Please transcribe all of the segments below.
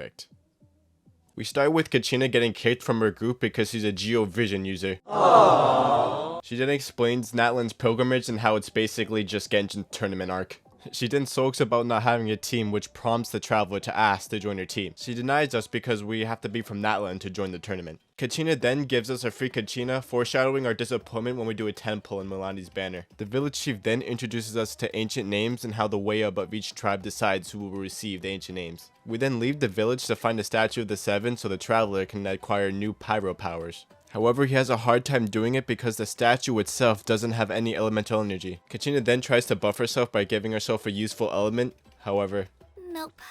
perfect. We start with Kachina getting kicked from her group because she's a Geo Vision user. Aww. She then explains Natlan's pilgrimage and how it's basically just Genshin's tournament arc. She then sulks about not having a team, which prompts the traveler to ask to join her team. She denies us because we have to be from Natlan to join the tournament. Kachina then gives us a free Kachina, foreshadowing our disappointment when we do a 10 pull in Milani's banner. The village chief then introduces us to ancient names and how the way above each tribe decides who will receive the ancient names. We then leave the village to find the statue of the seven so the traveler can acquire new pyro powers. However, he has a hard time doing it because the statue itself doesn't have any elemental energy. Kachina then tries to buff herself by giving herself a useful element. However, nope.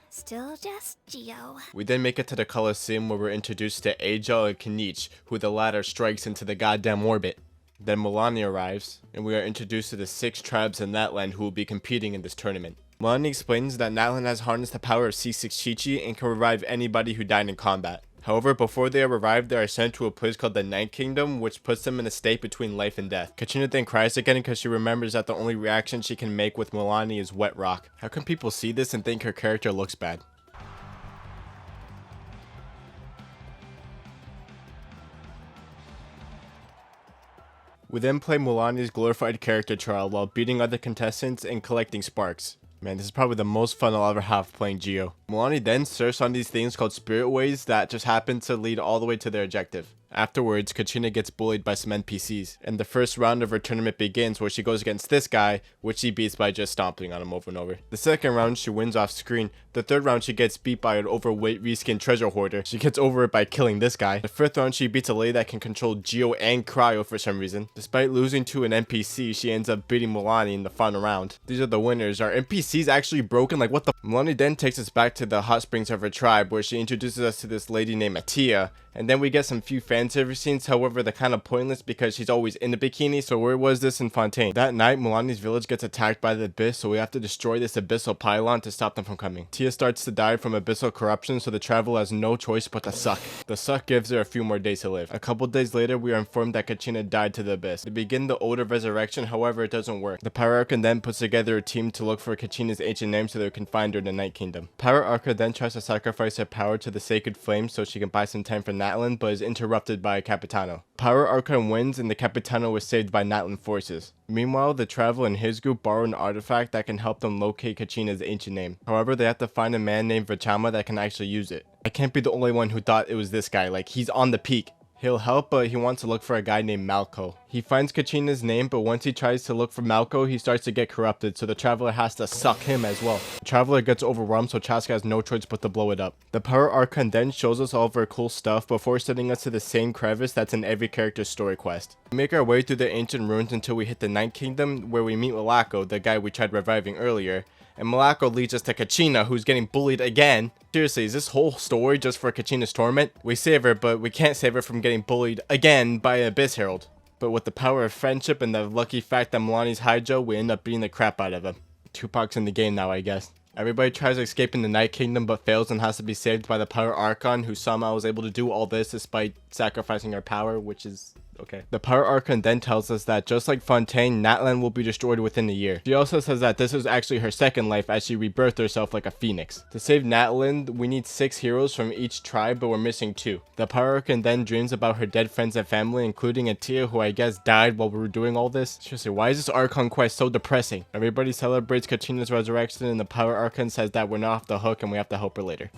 Still just Geo. We then make it to the Colosseum where we're introduced to Ajal and Kanich, who the latter strikes into the goddamn orbit. Then Milani arrives, and we are introduced to the 6 tribes in Natlan who will be competing in this tournament. Milani explains that Natlan has harnessed the power of C6 Chi-Chi and can revive anybody who died in combat. However, before they arrive, they are sent to a place called the Night Kingdom, which puts them in a state between life and death. Kachina then cries again because she remembers that the only reaction she can make with Milani is wet rock. How can people see this and think her character looks bad? We then play Milani's glorified character trial while beating other contestants and collecting sparks. Man, this is probably the most fun I'll ever have playing Geo. Milani then surfs on these things called spirit waves that just happen to lead all the way to their objective. Afterwards, Kachina gets bullied by some NPCs, and the first round of her tournament begins where she goes against this guy, which she beats by just stomping on him over and over. The second round, she wins off screen. The third round, she gets beat by an overweight reskin treasure hoarder. She gets over it by killing this guy. The fifth round, she beats a lady that can control Geo and Cryo for some reason. Despite losing to an NPC, she ends up beating Milani in the final round. These are the winners. Are NPCs actually broken? Like, what the? Milani then takes us back to the hot springs of her tribe, where she introduces us to this lady named Atia. And then we get some few fan service scenes, however they're kind of pointless because she's always in a bikini, so where was this in Fontaine? That night, Milani's village gets attacked by the Abyss, so we have to destroy this abyssal pylon to stop them from coming. Tia starts to die from abyssal corruption, so the traveler has no choice but to suck. The suck gives her a few more days to live. A couple days later, we are informed that Kachina died to the Abyss. They begin the Ode of Resurrection, however it doesn't work. The Power Archon then puts together a team to look for Kachina's ancient name so they can find her in the Night Kingdom. Power Archon then tries to sacrifice her power to the Sacred Flame so she can buy some time for Natlan, but is interrupted by Capitano. Power Archon wins and the Capitano was saved by Natlan forces. Meanwhile, the traveler and his group borrow an artifact that can help them locate Kachina's ancient name. However, they have to find a man named Vachama that can actually use it. I can't be the only one who thought it was this guy, like he's on the peak. He'll help, but he wants to look for a guy named Malco. He finds Kachina's name, but once he tries to look for Malco, he starts to get corrupted, so the traveler has to suck him as well. The traveler gets overwhelmed, so Chaska has no choice but to blow it up. The Power Archon then shows us all of her cool stuff before sending us to the same crevice that's in every character's story quest. We make our way through the ancient ruins until we hit the Night Kingdom, where we meet Malako, the guy we tried reviving earlier. And Malako leads us to Kachina, who's getting bullied again. Seriously, is this whole story just for Kachina's torment? We save her, but we can't save her from getting bullied again by an Abyss Herald. But with the power of friendship and the lucky fact that Milani's Hydro, we end up beating the crap out of him. Tupac's in the game now, I guess. Everybody tries to escape in the Night Kingdom but fails and has to be saved by the Power Archon, who somehow was able to do all this despite sacrificing her power, which is okay. The Power Archon then tells us that just like Fontaine, Natlan will be destroyed within a year. She also says that this is actually her second life as she rebirthed herself like a phoenix. To save Natlan, we need 6 heroes from each tribe, but we're missing 2. The Power Archon then dreams about her dead friends and family, including Atia, who I guess died while we were doing all this. Seriously, why is this Archon quest so depressing? Everybody celebrates Kachina's resurrection and the Power Archon says that we're not off the hook and we have to help her later.